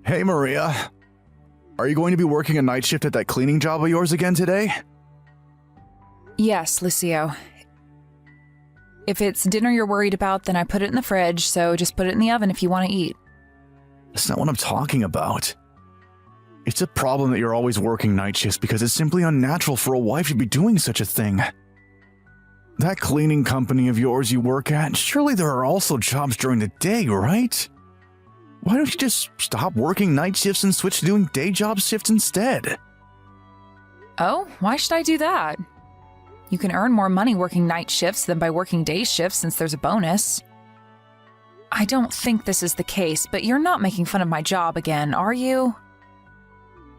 Hey, Maria. Are you going to be working a night shift at that cleaning job of yours again today? Yes, Lucio. If it's dinner you're worried about, then I put it in the fridge, so just put it in the oven if you want to eat. That's not what I'm talking about. It's a problem that you're always working night shifts because it's simply unnatural for a wife to be doing such a thing. That cleaning company of yours you work at, surely there are also jobs during the day, right? Why don't you just stop working night shifts and switch to doing day job shifts instead? Oh, why should I do that? You can earn more money working night shifts than by working day shifts since there's a bonus. I don't think this is the case, but you're not making fun of my job again, are you?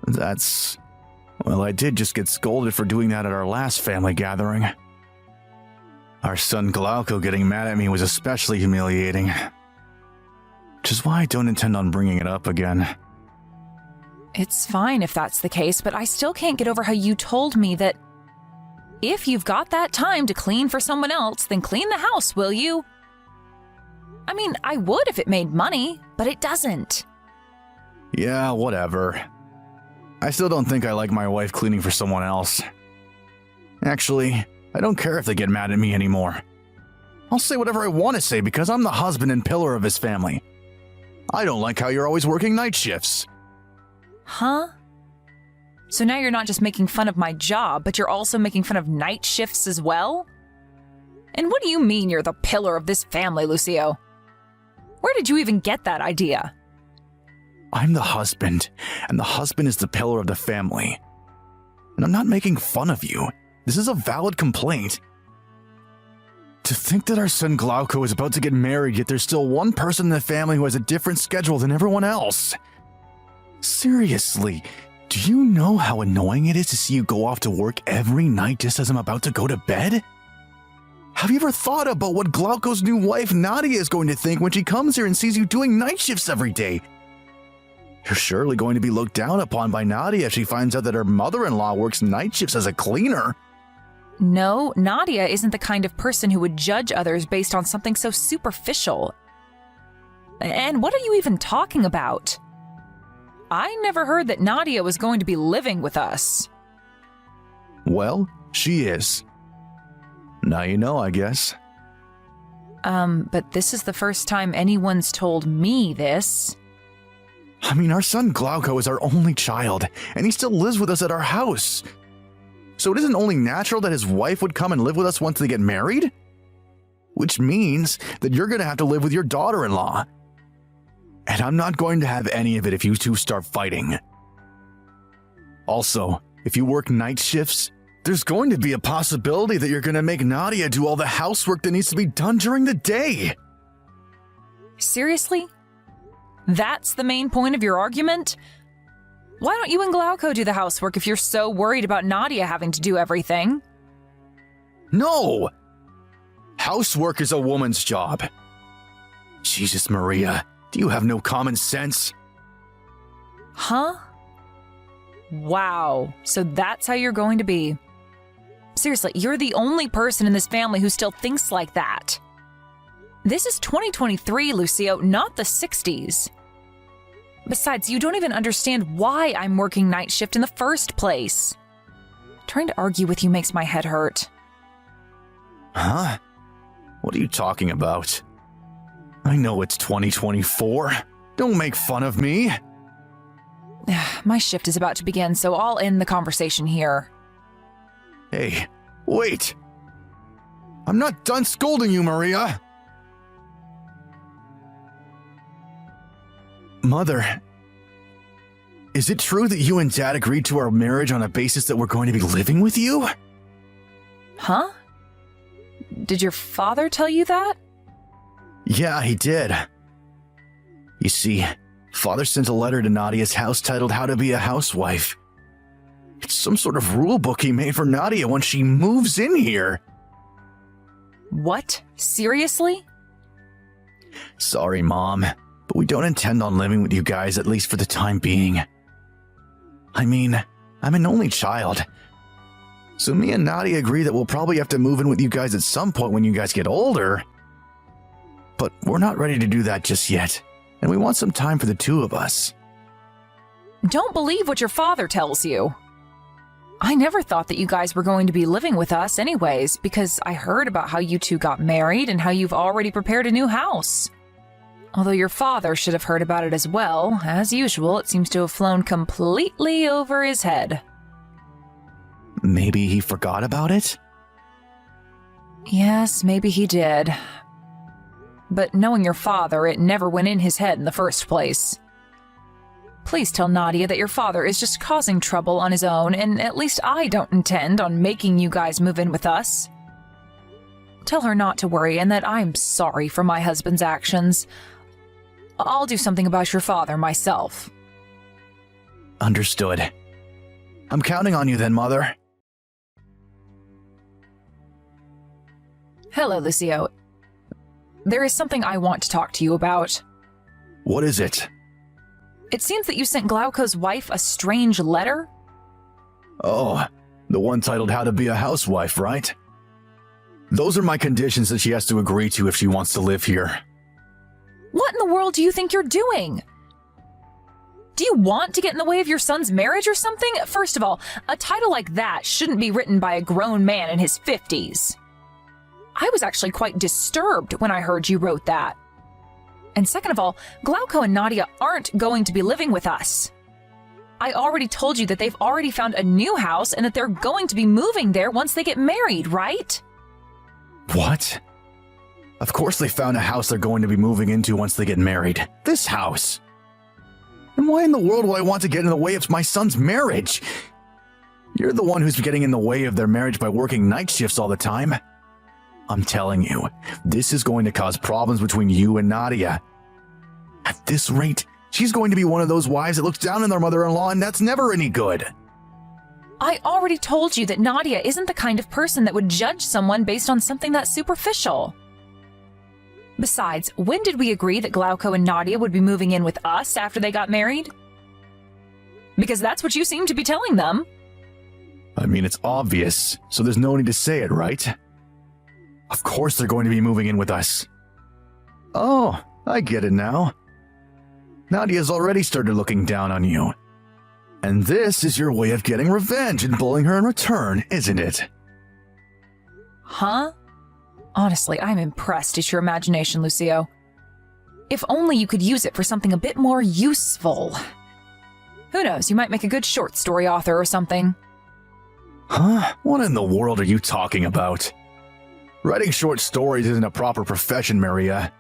Well, I did just get scolded for doing that at our last family gathering. Our son Glauco getting mad at me was especially humiliating. Which is why I don't intend on bringing it up again. It's fine if that's the case, but I still can't get over how you told me that if you've got that time to clean for someone else, then clean the house, will you? I mean, I would if it made money, but it doesn't. Yeah, whatever. I still don't think I like my wife cleaning for someone else. Actually, I don't care if they get mad at me anymore. I'll say whatever I want to say because I'm the husband and pillar of his family. I don't like how you're always working night shifts. Huh? So now you're not just making fun of my job, but you're also making fun of night shifts as well? And what do you mean you're the pillar of this family, Lucio? Where did you even get that idea? I'm the husband, and the husband is the pillar of the family. And I'm not making fun of you. This is a valid complaint. To think that our son Glauco is about to get married, yet there's still one person in the family who has a different schedule than everyone else. Seriously, do you know how annoying it is to see you go off to work every night just as I'm about to go to bed? Have you ever thought about what Glauco's new wife Nadia is going to think when she comes here and sees you doing night shifts every day? You're surely going to be looked down upon by Nadia if she finds out that her mother-in-law works night shifts as a cleaner. No, Nadia isn't the kind of person who would judge others based on something so superficial. And what are you even talking about? I never heard that Nadia was going to be living with us. Well, she is. Now you know, I guess. But this is the first time anyone's told me this. I mean, our son Glauco is our only child, and he still lives with us at our house. So it isn't only natural that his wife would come and live with us once they get married? Which means that you're going to have to live with your daughter-in-law. And I'm not going to have any of it if you two start fighting. Also, if you work night shifts, there's going to be a possibility that you're going to make Nadia do all the housework that needs to be done during the day. Seriously? That's the main point of your argument? Why don't you and Glauco do the housework if you're so worried about Nadia having to do everything? No! Housework is a woman's job. Jesus, Maria, do you have no common sense? Huh? Wow, so that's how you're going to be. Seriously, you're the only person in this family who still thinks like that. This is 2023, Lucio, not the 60s. Besides, you don't even understand why I'm working night shift in the first place. Trying to argue with you makes my head hurt. Huh? What are you talking about? I know it's 2024. Don't make fun of me. My shift is about to begin, so I'll end the conversation here. Hey, wait. I'm not done scolding you, Maria. Mother, is it true that you and Dad agreed to our marriage on a basis that we're going to be living with you? Huh? Did your father tell you that? Yeah, he did. You see, Father sent a letter to Nadia's house titled How to Be a Housewife. It's some sort of rule book he made for Nadia when she moves in here. What? Seriously? Sorry, Mom, but we don't intend on living with you guys, at least for the time being. I mean, I'm an only child. So me and Nadia agree that we'll probably have to move in with you guys at some point when you guys get older. But we're not ready to do that just yet, and we want some time for the two of us. Don't believe what your father tells you. I never thought that you guys were going to be living with us anyways, because I heard about how you two got married and how you've already prepared a new house. Although your father should have heard about it as well. As usual, it seems to have flown completely over his head. Maybe he forgot about it? Yes, maybe he did. But knowing your father, it never went in his head in the first place. Please tell Nadia that your father is just causing trouble on his own, and at least I don't intend on making you guys move in with us. Tell her not to worry and that I'm sorry for my husband's actions. I'll do something about your father myself. Understood. I'm counting on you then, Mother. Hello, Lucio. There is something I want to talk to you about. What is it? It seems that you sent Glauco's wife a strange letter? Oh, the one titled How to Be a Housewife, right? Those are my conditions that she has to agree to if she wants to live here. What in the world do you think you're doing? Do you want to get in the way of your son's marriage or something? First of all, a title like that shouldn't be written by a grown man in his 50s. I was actually quite disturbed when I heard you wrote that. And second of all, Glauco and Nadia aren't going to be living with us. I already told you that they've already found a new house and that they're going to be moving there once they get married, right? What? Of course they found a house they're going to be moving into once they get married. This house. And why in the world would I want to get in the way of my son's marriage? You're the one who's getting in the way of their marriage by working night shifts all the time. I'm telling you, this is going to cause problems between you and Nadia. At this rate, she's going to be one of those wives that looks down on their mother-in-law, and that's never any good. I already told you that Nadia isn't the kind of person that would judge someone based on something that's superficial. Besides, when did we agree that Glauco and Nadia would be moving in with us after they got married? Because that's what you seem to be telling them. I mean, it's obvious, so there's no need to say it, right? Of course they're going to be moving in with us. Oh, I get it now. Nadia's already started looking down on you. And this is your way of getting revenge and bullying her in return, isn't it? Huh? Honestly, I'm impressed at your imagination, Lucio. If only you could use it for something a bit more useful. Who knows, you might make a good short story author or something. Huh? What in the world are you talking about? Writing short stories isn't a proper profession, Maria.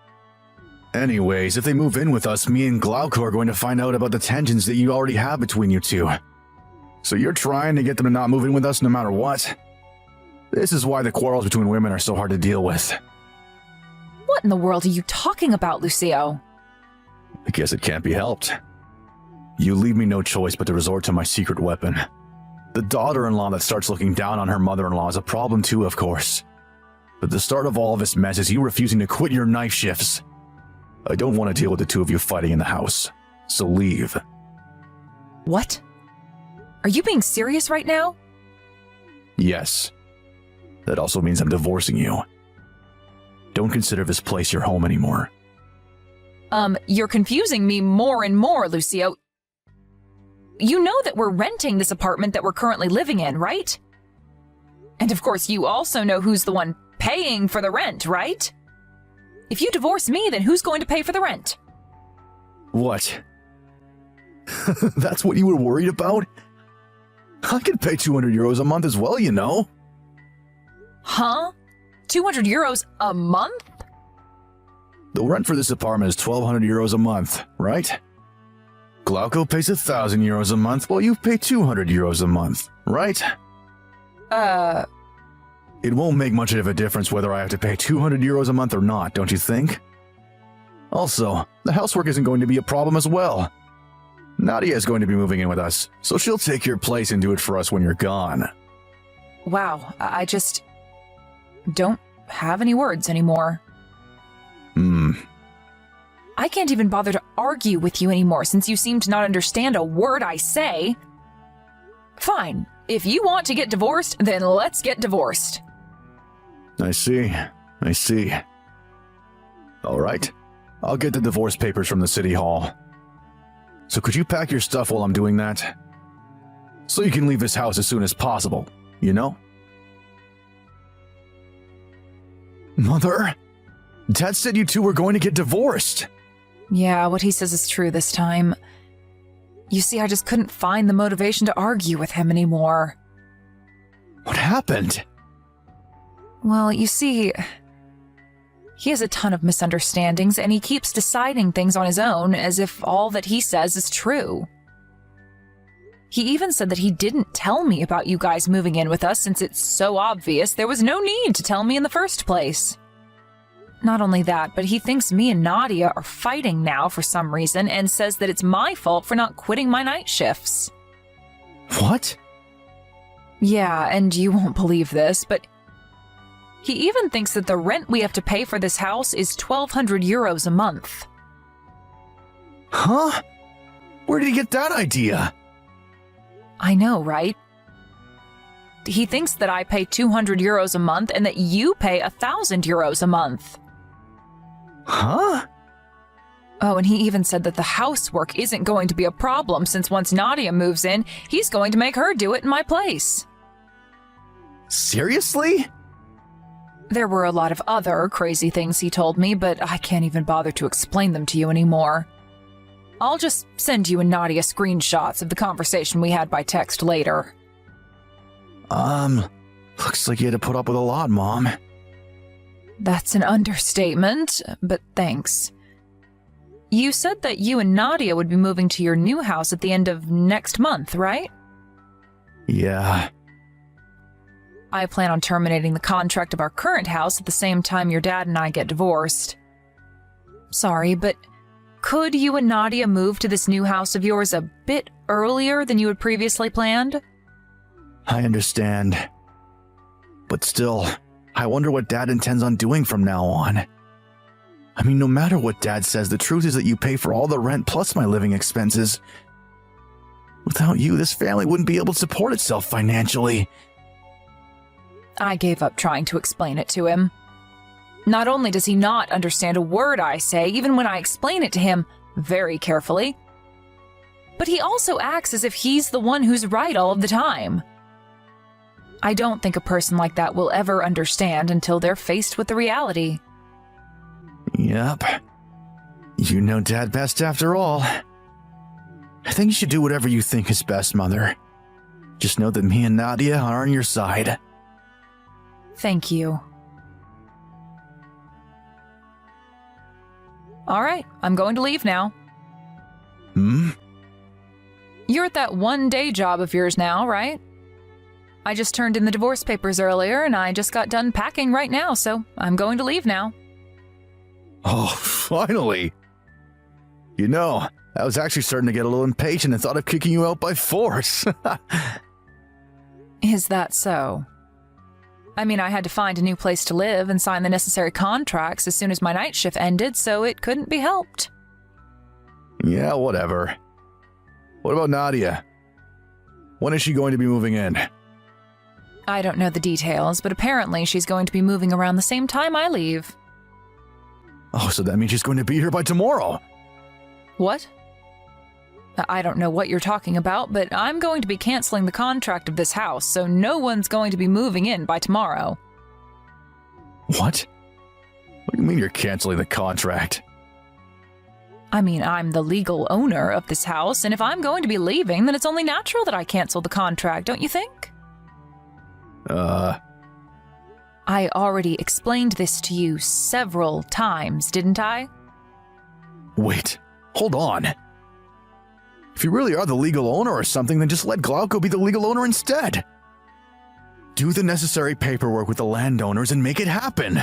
Anyways, if they move in with us, me and Glauco are going to find out about the tensions that you already have between you two. So you're trying to get them to not move in with us no matter what? This is why the quarrels between women are so hard to deal with. What in the world are you talking about, Lucio? I guess it can't be helped. You leave me no choice but to resort to my secret weapon. The daughter-in-law that starts looking down on her mother-in-law is a problem too, of course. But the start of all of this mess is you refusing to quit your night shifts. I don't want to deal with the two of you fighting in the house, so leave. What? Are you being serious right now? Yes. That also means I'm divorcing you. Don't consider this place your home anymore. You're confusing me more and more, Lucio. You know that we're renting this apartment that we're currently living in, right? And of course, you also know who's the one paying for the rent, right? If you divorce me, then who's going to pay for the rent? What? That's what you were worried about? I could pay 200 euros a month as well, you know. Huh? 200 euros a month? The rent for this apartment is 1,200 euros a month, right? Glauco pays 1,000 euros a month while you pay 200 euros a month, right? It won't make much of a difference whether I have to pay 200 euros a month or not, don't you think? Also, the housework isn't going to be a problem as well. Nadia is going to be moving in with us, so she'll take your place and do it for us when you're gone. Wow, I just don't have any words anymore. I can't even bother to argue with you anymore since you seem to not understand a word I say. Fine, if you want to get divorced, then let's get divorced. I see. All right, I'll get the divorce papers from the city hall. So could you pack your stuff while I'm doing that? So you can leave this house as soon as possible, you know? Mother, Dad said you two were going to get divorced. Yeah, what he says is true this time. You see, I just couldn't find the motivation to argue with him anymore. What happened? Well, you see, he has a ton of misunderstandings, and he keeps deciding things on his own as if all that he says is true. He even said that he didn't tell me about you guys moving in with us since it's so obvious there was no need to tell me in the first place. Not only that, but he thinks me and Nadia are fighting now for some reason and says that it's my fault for not quitting my night shifts. What? Yeah, and you won't believe this, but he even thinks that the rent we have to pay for this house is 1,200 euros a month. Huh? Where did he get that idea? I know, right? He thinks that I pay 200 euros a month and that you pay 1,000 euros a month. Huh? Oh, and he even said that the housework isn't going to be a problem since once Nadia moves in, he's going to make her do it in my place. Seriously? There were a lot of other crazy things he told me, but I can't even bother to explain them to you anymore. I'll just send you and Nadia screenshots of the conversation we had by text later. Looks like you had to put up with a lot, Mom. That's an understatement, but thanks. You said that you and Nadia would be moving to your new house at the end of next month, right? Yeah. I plan on terminating the contract of our current house at the same time your dad and I get divorced. Sorry, but could you and Nadia move to this new house of yours a bit earlier than you had previously planned? I understand. But still, I wonder what Dad intends on doing from now on. I mean, no matter what Dad says, the truth is that you pay for all the rent plus my living expenses. Without you, this family wouldn't be able to support itself financially. I gave up trying to explain it to him. Not only does he not understand a word I say, even when I explain it to him very carefully, but he also acts as if he's the one who's right all of the time. I don't think a person like that will ever understand until they're faced with the reality. Yep. You know Dad best after all. I think you should do whatever you think is best, Mother. Just know that me and Nadia are on your side. Thank you. All right, I'm going to leave now. You're at that one-day job of yours now, right? I just turned in the divorce papers earlier, and I just got done packing right now, so I'm going to leave now. Oh, finally! You know, I was actually starting to get a little impatient and thought of kicking you out by force. Is that so? I mean, I had to find a new place to live and sign the necessary contracts as soon as my night shift ended, so it couldn't be helped. Yeah, whatever. What about Nadia? When is she going to be moving in? I don't know the details, but apparently she's going to be moving around the same time I leave. Oh, so that means she's going to be here by tomorrow. What? I don't know what you're talking about, but I'm going to be canceling the contract of this house, so no one's going to be moving in by tomorrow. What? What do you mean you're canceling the contract? I mean, I'm the legal owner of this house, and if I'm going to be leaving, then it's only natural that I cancel the contract, don't you think? I already explained this to you several times, didn't I? Wait, hold on. If you really are the legal owner or something, then just let Glauco be the legal owner instead. Do the necessary paperwork with the landowners and make it happen.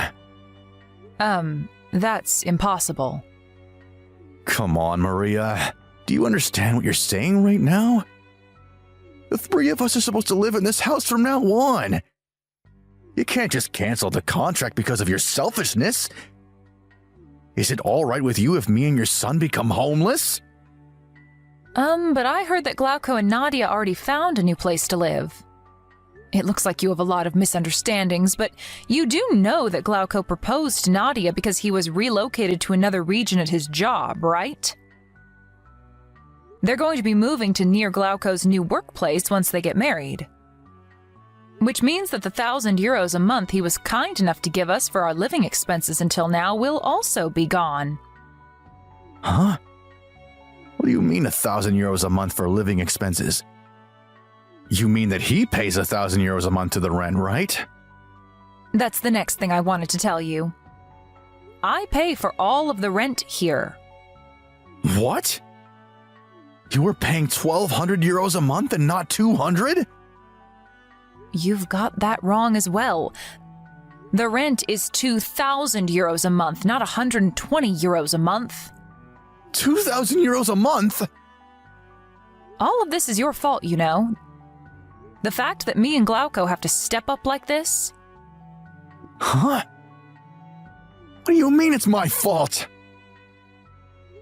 That's impossible. Come on, Maria. Do you understand what you're saying right now? The three of us are supposed to live in this house from now on. You can't just cancel the contract because of your selfishness. Is it all right with you if me and your son become homeless? But I heard that Glauco and Nadia already found a new place to live. It looks like you have a lot of misunderstandings, but you do know that Glauco proposed to Nadia because he was relocated to another region at his job, right? They're going to be moving to near Glauco's new workplace once they get married. Which means that the €1,000 a month he was kind enough to give us for our living expenses until now will also be gone. Huh? What do you mean €1,000 a month for living expenses? You mean that he pays €1,000 a month to the rent, right? That's the next thing I wanted to tell you. I pay for all of the rent here. What? You were paying €1,200 a month and not 200? You've got that wrong as well. The rent is €2,000 a month, not €120 a month. €2,000 a month? All of this is your fault, you know. The fact that me and Glauco have to step up like this. Huh? What do you mean it's my fault?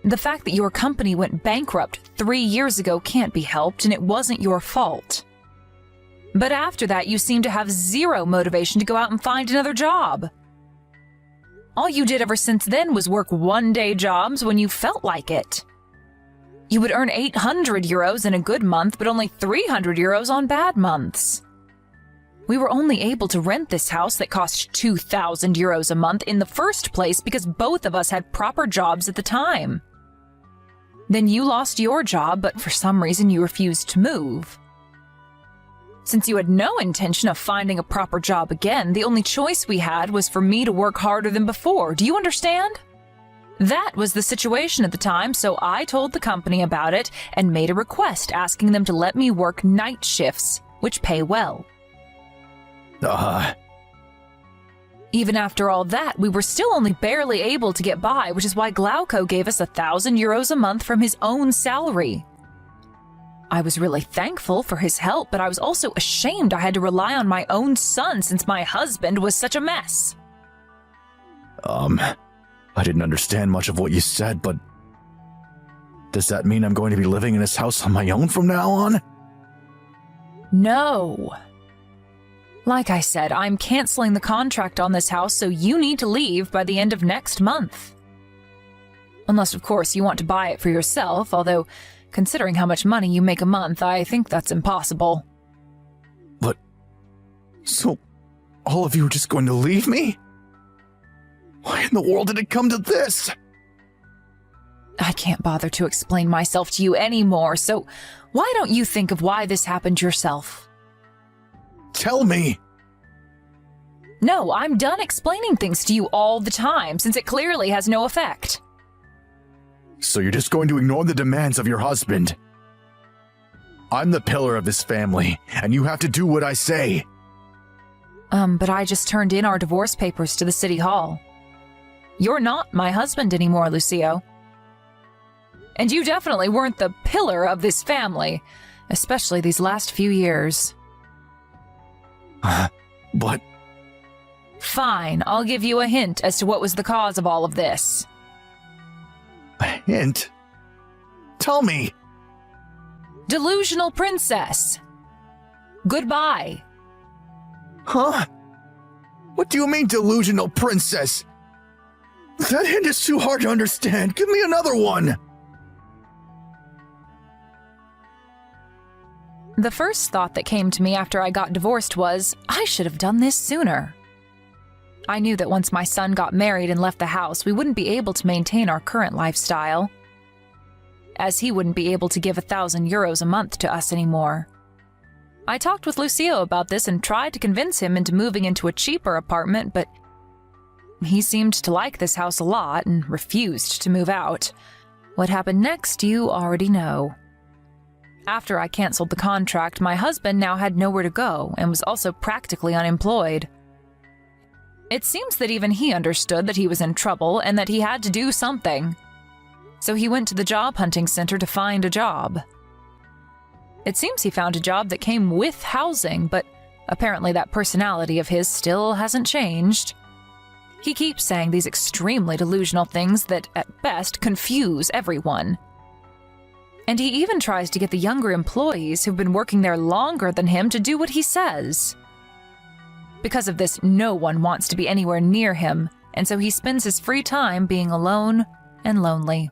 The fact that your company went bankrupt 3 years ago can't be helped, and it wasn't your fault. But after that, you seem to have zero motivation to go out and find another job. All you did ever since then was work one-day jobs when you felt like it. You would earn €800 in a good month, but only €300 on bad months. We were only able to rent this house that cost €2,000 a month in the first place because both of us had proper jobs at the time. Then you lost your job, but for some reason you refused to move. Since you had no intention of finding a proper job again, the only choice we had was for me to work harder than before. Do you understand? That was the situation at the time, so I told the company about it and made a request asking them to let me work night shifts, which pay well. Even after all that, we were still only barely able to get by, which is why Glauco gave us €1,000 a month from his own salary. I was really thankful for his help, but I was also ashamed I had to rely on my own son since my husband was such a mess. I didn't understand much of what you said, but does that mean I'm going to be living in this house on my own from now on? No. Like I said, I'm canceling the contract on this house, so you need to leave by the end of next month. Unless, of course, you want to buy it for yourself, although, considering how much money you make a month, I think that's impossible. But, so, all of you are just going to leave me? Why in the world did it come to this? I can't bother to explain myself to you anymore, so why don't you think of why this happened yourself? Tell me! No, I'm done explaining things to you all the time, since it clearly has no effect. So you're just going to ignore the demands of your husband? I'm the pillar of this family, and you have to do what I say. But I just turned in our divorce papers to the city hall. You're not my husband anymore, Lucio. And you definitely weren't the pillar of this family, especially these last few years. But... Fine, I'll give you a hint as to what was the cause of all of this. A hint? Tell me! Delusional princess. Goodbye. Huh? What do you mean, delusional princess? That hint is too hard to understand. Give me another one! The first thought that came to me after I got divorced was, I should have done this sooner. I knew that once my son got married and left the house, we wouldn't be able to maintain our current lifestyle, as he wouldn't be able to give €1,000 a month to us anymore. I talked with Lucio about this and tried to convince him into moving into a cheaper apartment, but he seemed to like this house a lot and refused to move out. What happened next, you already know. After I canceled the contract, my husband now had nowhere to go and was also practically unemployed. It seems that even he understood that he was in trouble and that he had to do something. So he went to the job hunting center to find a job. It seems he found a job that came with housing, but apparently that personality of his still hasn't changed. He keeps saying these extremely delusional things that, at best, confuse everyone. And he even tries to get the younger employees who've been working there longer than him to do what he says. Because of this, no one wants to be anywhere near him, and so he spends his free time being alone and lonely.